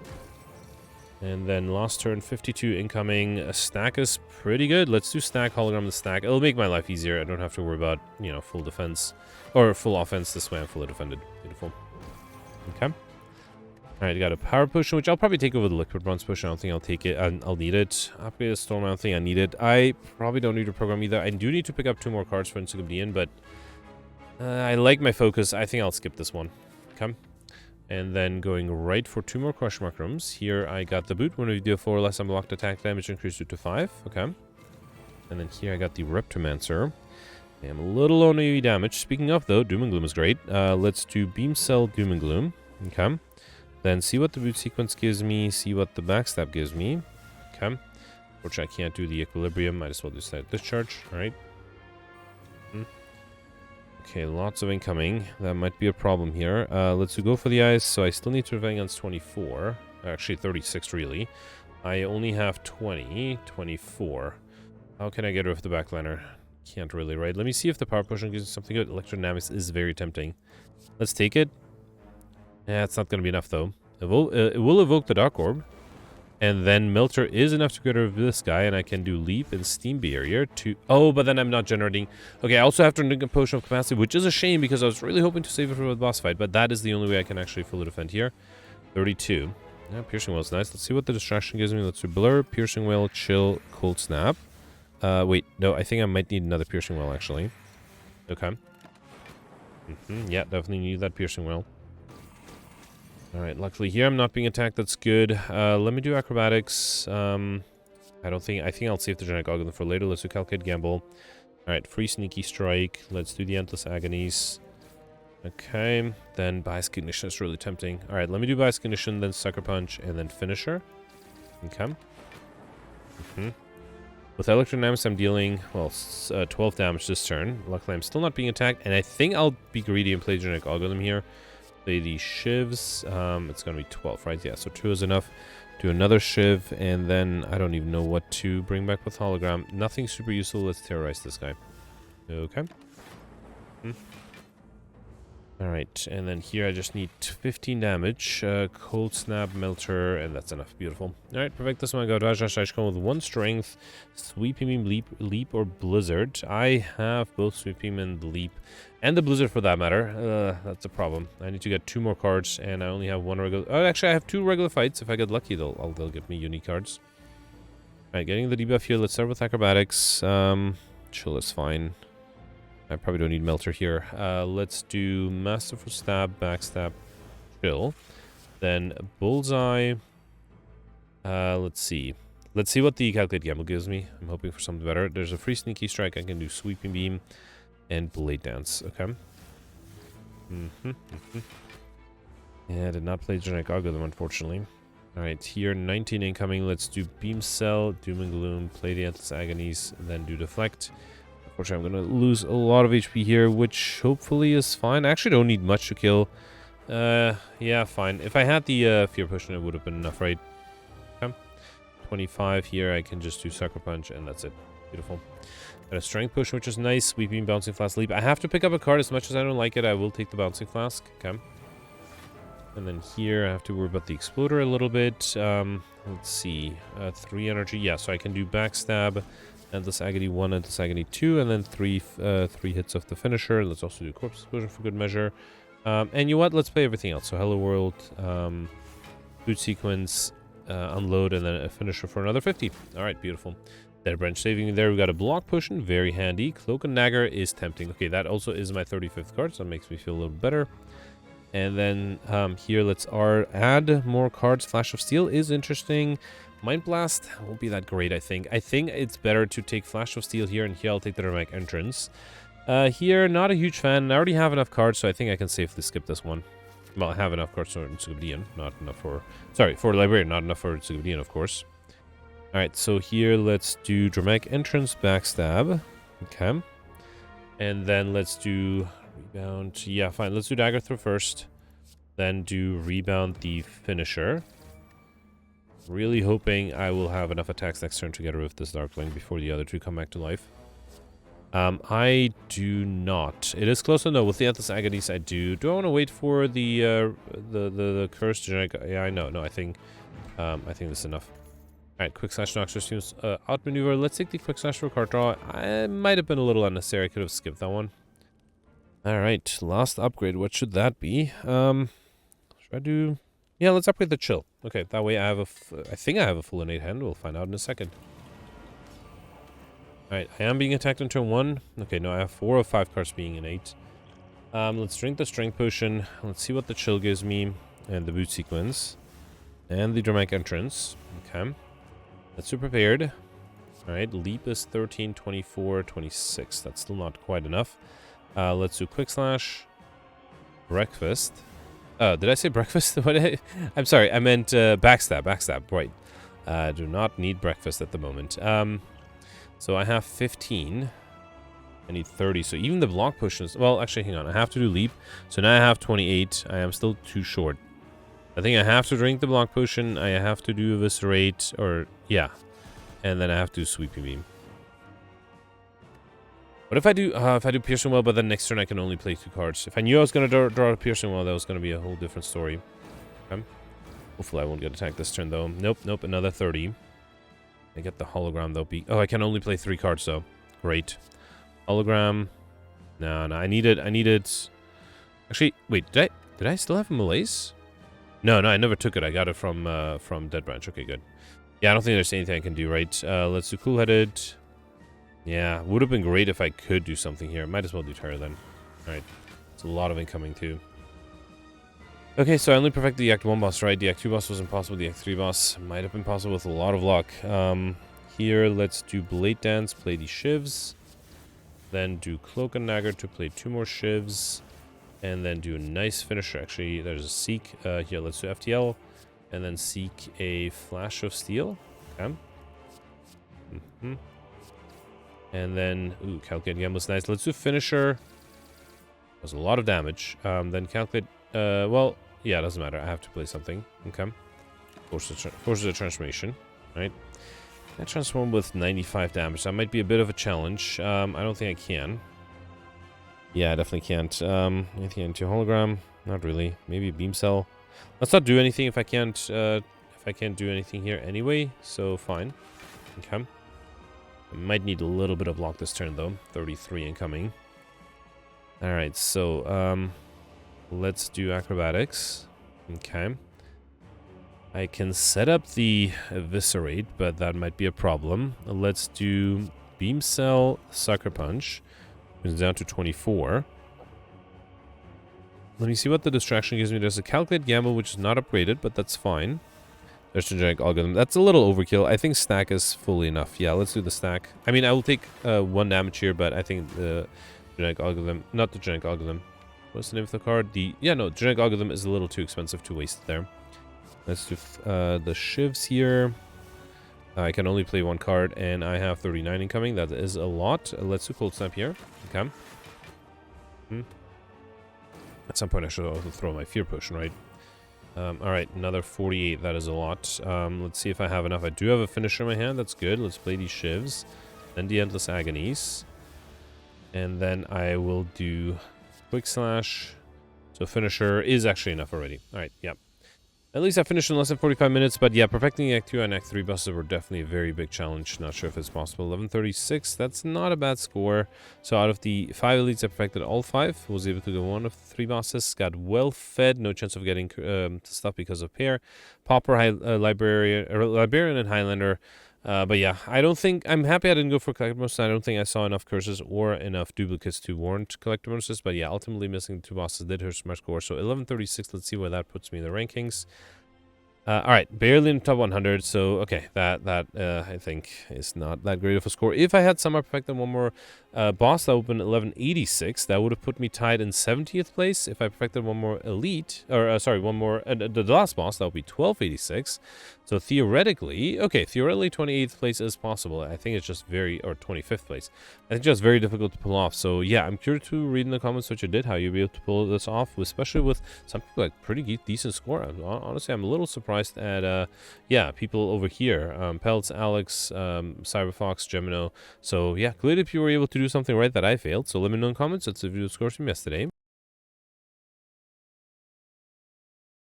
And then last turn, 52 incoming. A stack is pretty good. Let's do stack, hologram the stack. It'll make my life easier. I don't have to worry about, you know, full defense. Or full offense. This way I'm fully defended. Beautiful. Okay. Alright, got a power potion, which I'll probably take over the liquid bronze potion. I don't think I'll take it. I'll need it. Upgrade the storm. I don't think I need it. I probably don't need to program either. I do need to pick up 2 more cards for Encyclopedia, but I like my focus. I think I'll skip this one. Okay. And then going right for 2 more Crush Mushrooms. Here I got the boot. When we do 4 less unblocked attack damage, increased it to 5. Okay. And then here I got the Reptomancer. I'm a little low on AoE damage. Speaking of, though, Doom and Gloom is great. Let's do Beam Cell, Doom and Gloom. Okay. Then see what the boot sequence gives me. See what the backstab gives me. Okay. Which I can't do the Equilibrium. Might as well do Static Discharge. Alright. Okay, lots of incoming. That might be a problem here. Let's go for the ice. So I still need to defend against 24. Actually, 36, really. I only have 20. 24. How can I get rid of the backliner? Can't really, right? Let me see if the power potion gives something good. Electrodynamics is very tempting. Let's take it. Yeah, it's not going to be enough, though. It will evoke the Dark Orb. And then Melter is enough to get rid of this guy, and I can do Leap and Steam Barrier to... Oh, but then I'm not generating... Okay, I also have to drink a Potion of Capacity, which is a shame because I was really hoping to save it for the boss fight, but that is the only way I can actually fully defend here. 32. Yeah, Piercing Whale is nice. Let's see what the distraction gives me. Let's do Blur, Piercing Whale, Chill, Cold Snap. Wait, no, I think I might need another Piercing Whale, actually. Okay. Yeah, definitely need that Piercing Whale. Alright, luckily here I'm not being attacked. That's good. Let me do Acrobatics. I think I'll save the Genetic Algorithm for later. Let's do Calculate Gamble. Alright, free Sneaky Strike. Let's do the Endless Agonies. Okay, then Bias Cognition is really tempting. Alright, let me do Bias Cognition, then Sucker Punch, and then Finisher. Okay. With Electrodynamics, I'm dealing, well, 12 damage this turn. Luckily, I'm still not being attacked, and I think I'll be greedy and play Genetic Algorithm here. Play the Shivs. It's going to be 12, right? Yeah, so 2 is enough. Do another Shiv, and then I don't even know what to bring back with Hologram. Nothing super useful. Let's terrorize this guy. Okay. Alright, and then here I just need 15 damage. Cold Snap, Melter, and that's enough. Beautiful. Alright, perfect. This one I got Rajah come with 1 strength, Sweeping Beam, Leap, or Blizzard. I have both Sweeping and Leap, and the Blizzard for that matter. That's a problem. I need to get 2 more cards, and I only have 1 regular... Oh, actually, I have 2 regular fights. If I get lucky, they'll give me unique cards. Alright, getting the debuff here. Let's start with Acrobatics. Chill is fine. I probably don't need Melter here. Let's do Masterful Stab, Backstab, Chill. Then Bullseye. Let's see. Let's see what the Calculate Gamble gives me. I'm hoping for something better. There's a free Sneaky Strike. I can do Sweeping Beam and Blade Dance. Okay. Yeah, I did not play Genetic Algorithm, unfortunately. Alright, here, 19 incoming. Let's do Beam Cell, Doom and Gloom, play the Endless Agonies, and then do Deflect. Unfortunately, I'm going to lose a lot of HP here, which hopefully is fine. I actually don't need much to kill. Yeah, fine. If I had the Fear Potion, it would have been enough, right? Okay. 25 here, I can just do Sucker Punch, and that's it. Beautiful. Got a Strength Potion, which is nice. Sweeping, Bouncing Flask, Leap. I have to pick up a card. As much as I don't like it, I will take the Bouncing Flask. Okay. And then here, I have to worry about the Exploder a little bit. Let's see. 3 energy. Yeah, so I can do Backstab, Endless Agony 1, Endless Agony 2, and then 3 hits of the finisher. Let's also do Corpse Explosion for good measure. And you know what? Let's play everything else. So Hello World, Boot Sequence, Unload, and then a finisher for another 50. Alright, beautiful. Dead Branch saving me there. We got a Block Potion, very handy. Cloak and Dagger is tempting. Okay, that also is my 35th card, so that makes me feel a little better. And then here, let's add more cards. Flash of Steel is interesting. Mind Blast won't be that great, I think. I think it's better to take Flash of Steel here, and here I'll take the Dramatic Entrance. Here, not a huge fan. I already have enough cards, so I think I can safely skip this one. Well, I have enough cards for Encyclopedian, not enough for... Sorry, for Librarian, not enough for Encyclopedian, of course. Alright, so here, let's do Dramatic Entrance, Backstab. Okay. And then let's do... Rebound. Yeah, fine. Let's do Dagger Throw first. Then do Rebound the finisher. Really hoping I will have enough attacks next turn to get rid of this Darkling before the other two come back to life. I do not. It is close enough with the Endless Agonies. I do. Do I want to wait for the cursed genetic? Yeah, I know. No, I think this is enough. All right, Quick Slash knocks students outmaneuver. Let's take the Quick Slash for card draw. I might have been a little unnecessary. I could have skipped that one. All right, last upgrade. What should that be? Should I do? Yeah, let's upgrade the Chill. Okay, that way I have I think I have a full innate hand. We'll find out in a second. Alright, I am being attacked on turn 1. Okay, no, I have 4 of 5 cards being innate. Let's drink the Strength Potion. Let's see what the Chill gives me. And the Boot Sequence. And the Dramatic Entrance. Okay. Let's be prepared. Alright, Leap is 13, 24, 26. That's still not quite enough. Let's do Quick Slash. Breakfast. Did I say breakfast? I'm sorry, I meant Backstab. Backstab, right. Do not need breakfast at the moment. So I have 15. I need 30. So even the Block Potions... Well, actually, hang on. I have to do Leap. So now I have 28. I am still too short. I think I have to drink the Block Potion. I have to do Eviscerate. Or, yeah. And then I have to do Sweeping Beam. What if I do Piercing Well, but then next turn I can only play 2 cards? If I knew I was going to draw a Piercing Well, that was going to be a whole different story. Okay. Hopefully I won't get attacked this turn, though. Nope, another 30. I get the Hologram, though. Oh, I can only play 3 cards, though. Great. Hologram. No, I need it. Actually, wait, did I still have a Malaise? No, I never took it. I got it from Dead Branch. Okay, good. Yeah, I don't think there's anything I can do, right? Let's do Cool-Headed. Yeah, would have been great if I could do something here. Might as well do Terror then. Alright. It's a lot of incoming, too. Okay, so I only perfected the Act 1 boss, right? The Act 2 boss was impossible. The Act 3 boss might have been possible with a lot of luck. Here, let's do Blade Dance, play the Shivs. Then do Cloak and Dagger to play 2 more Shivs. And then do a nice finisher. Actually, there's a Seek. Here, let's do FTL. And then Seek a Flash of Steel. Okay. And then, ooh, Calculate again was nice. Let's do Finisher. Does a lot of damage. Then Calculate, well, yeah, it doesn't matter. I have to play something. Okay. Forces a transformation. Right. I transform with 95 damage. That might be a bit of a challenge. I don't think I can. Yeah, I definitely can't. Anything into Hologram? Not really. Maybe a Beam Cell. Let's not do anything if I can't do anything here anyway. So fine. Okay. I might need a little bit of luck this turn, though. 33 incoming. Alright, so, let's do Acrobatics. Okay. I can set up the Eviscerate, but that might be a problem. Let's do Beam Cell, Sucker Punch. It's down to 24. Let me see what the distraction gives me. There's a Calculate Gamble, which is not upgraded, but that's fine. There's the Genetic Algorithm. That's a little overkill. I think stack is fully enough. Yeah, let's do the stack. I mean, I will take 1 damage here, but I think the Genetic Algorithm... Not the Genetic Algorithm. What's the name of the card? Genetic Algorithm is a little too expensive to waste there. Let's do the Shivs here. I can only play 1 card, and I have 39 incoming. That is a lot. Let's do Cold Snap here. Okay. At some point, I should also throw my Fear Potion, right? Alright, another 48. That is a lot. Let's see if I have enough. I do have a finisher in my hand. That's good. Let's play these Shivs. Then the Endless Agonies. And then I will do Quick Slash. So finisher is actually enough already. Alright, yeah. At least I finished in less than 45 minutes, but yeah, perfecting Act 2 and Act 3 bosses were definitely a very big challenge. Not sure if it's possible. 1136, that's not a bad score. So out of the 5 elites, I perfected all 5. Was able to go 1 of 3 bosses. Got well fed, no chance of getting stuff because of pair. Pauper, Librarian, and Highlander. But yeah, I'm happy I didn't go for collector bonuses. I don't think I saw enough curses or enough duplicates to warrant collector bonuses. But yeah, ultimately missing 2 bosses did hurt my score. So 1136, let's see where that puts me in the rankings. Alright, barely in the top 100, so okay, that I think is not that great of a score. If I had somehow perfected 1 more boss, that would have been 1186. That would have put me tied in 70th place. If I perfected 1 more elite, or one more, the last boss, that would be 1286. So theoretically, 28th place is possible. I think it's just or 25th place. I think just very difficult to pull off. So yeah, I'm curious to read in the comments what you did, how you'll be able to pull this off, especially with some people like pretty decent score. Honestly, I'm a little surprised at people over here. Peltz, Alex, Cyberfox, Gemino. So yeah, glad if you were able to do something right that I failed. So let me know in the comments. Let's review the scores from yesterday.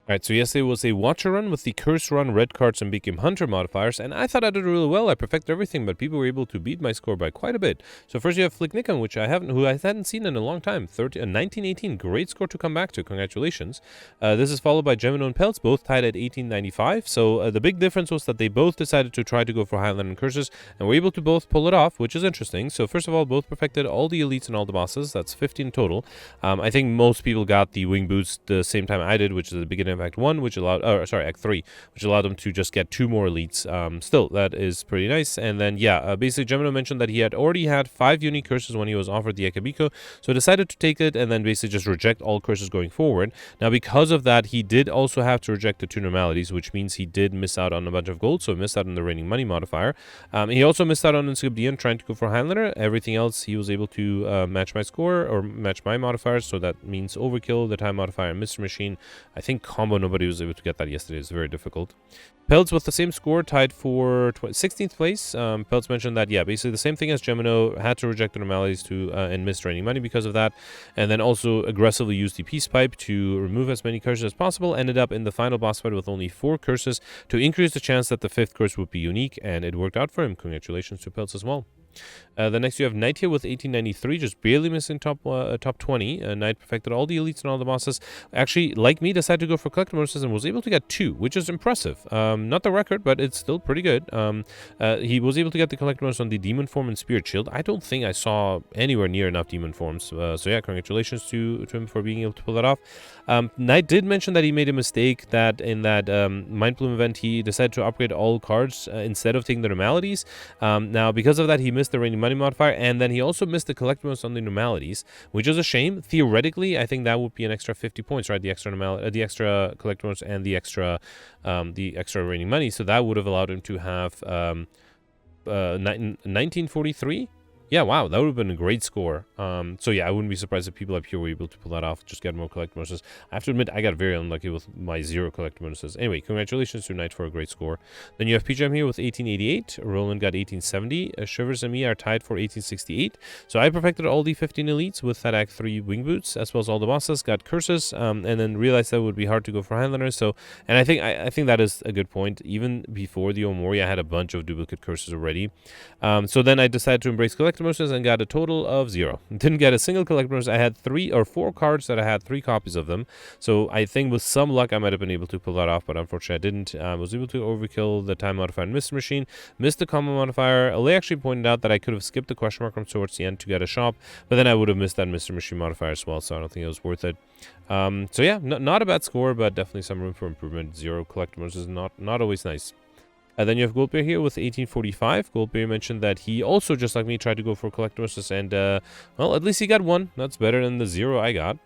Alright, so yesterday was a Watcher run with the Curse run, Red Cards, and Became Hunter modifiers, and I thought I did really well. I perfected everything, but people were able to beat my score by quite a bit. So first you have Flick Nickham, who I hadn't seen in a long time. 1918, great score to come back to. Congratulations. This is followed by Gemino and Peltz, both tied at 1895. So the big difference was that they both decided to try to go for Highlander and Curses, and were able to both pull it off, which is interesting. So first of all, both perfected all the elites and all the bosses. That's 15 total. I think most people got the Wing Boots the same time I did, which is the beginning of Act 1, which allowed, Act 3, which allowed them to just get 2 more elites. Still, that is pretty nice. And then, yeah, basically, Gemino mentioned that he had already had 5 unique curses when he was offered the Ekabiko, so decided to take it and then basically just reject all curses going forward. Now, because of that, he did also have to reject the 2 normalities, which means he did miss out on a bunch of gold, so he missed out on the reigning money modifier. He also missed out on Inscription trying to go for Highlander. Everything else, he was able to match my score, or match my modifiers, so that means Overkill, the time modifier, and Mr. Machine. I think combo, nobody was able to get that yesterday. It's very difficult. Peltz with the same score, tied for 16th place. Peltz mentioned that, yeah, basically the same thing as Gemino, had to reject the normalities and miss draining money because of that, and then also aggressively used the Peace Pipe to remove as many curses as possible. Ended up in the final boss fight with only 4 curses to increase the chance that the 5th curse would be unique, and it worked out for him. Congratulations to Peltz as well. The next you have Knight here with 1893, just barely missing top 20. Knight perfected all the elites and all the bosses. Actually, like me, decided to go for collector bonuses and was able to get 2, which is impressive. Not the record, but it's still pretty good. He was able to get the collector bonus on the Demon Form and Spirit Shield. I don't think I saw anywhere near enough Demon Forms. So yeah, congratulations to him for being able to pull that off. Knight did mention that he made a mistake, that in that Mind Plume event, he decided to upgrade all cards instead of taking the normalities. Now, because of that, he missed the reigning money modifier, and then he also missed the collector bonus on the normalities, which is a shame. Theoretically, I think that would be an extra 50 points, right? The extra collector bonus and the extra reigning money. So that would have allowed him to have 1943. Yeah, wow, that would have been a great score. So yeah, I wouldn't be surprised if people up here were able to pull that off, just get more collector bonuses. I have to admit, I got very unlucky with my 0 collector bonuses. Anyway, congratulations to Knight for a great score. Then you have PJM here with 1888. Roland got 1870. Shivers and me are tied for 1868. So I perfected all the 15 elites with that Act 3 Wing Boots, as well as all the bosses, got curses, and then realized that would be hard to go for Highlanders. So, and I think that is a good point. Even before the Omori, I had a bunch of duplicate curses already. So then I decided to embrace collector collectibles and got a total of 0. Didn't get a single collectibles. I had 3 or 4 cards that I had 3 copies of them. So I think with some luck I might have been able to pull that off, but unfortunately I didn't. I was able to overkill the time modifier and Mr. Machine, missed the combo modifier. Ale actually pointed out that I could have skipped the question mark from towards the end to get a shop, but then I would have missed that Mr. Machine modifier as well, so I don't think it was worth it. So yeah, not a bad score, but definitely some room for improvement. 0 collectibles is not always nice. Then you have Goldbear here with 1845. Goldbear mentioned that he also, just like me, tried to go for collectibles, and well, at least he got 1. That's better than the 0 I got.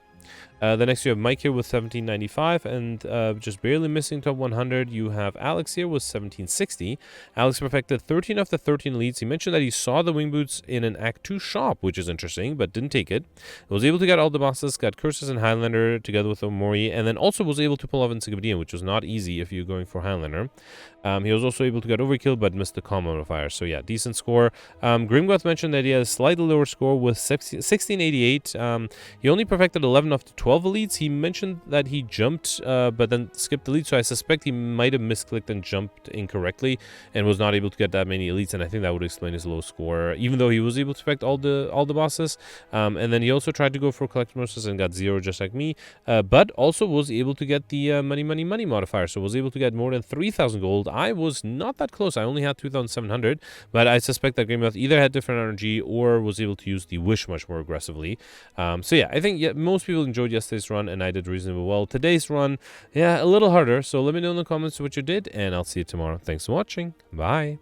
The next you have Mike here with 1795, and just barely missing top 100, you have Alex here with 1760. Alex perfected 13 of the 13 leads. He mentioned that he saw the wing boots in an Act 2 shop, which is interesting, but didn't take it. He was able to get all the bosses, got Curses and Highlander together with Omori, and then also was able to pull off Encyclopedia, which was not easy if you're going for Highlander. He was also able to get Overkill, but missed the combo modifier. So yeah, decent score. Grimgoth mentioned that he has a slightly lower score with 1688. He only perfected 11 of the 12 elites. He mentioned that he jumped, but then skipped the elite, so I suspect he might have misclicked and jumped incorrectly and was not able to get that many elites, and I think that would explain his low score, even though he was able to perfect all the bosses. And then he also tried to go for collectibles and got 0 just like me, but also was able to get the money modifier, so was able to get more than 3,000 gold. I was not that close. I only had 2,700, but I suspect that Grimgoth either had different energy or was able to use the wish much more aggressively. So yeah, I think most people enjoyed yesterday's run, and I did reasonably well. Today's run, yeah, a little harder. So let me know in the comments what you did, and I'll see you tomorrow. Thanks for watching. Bye.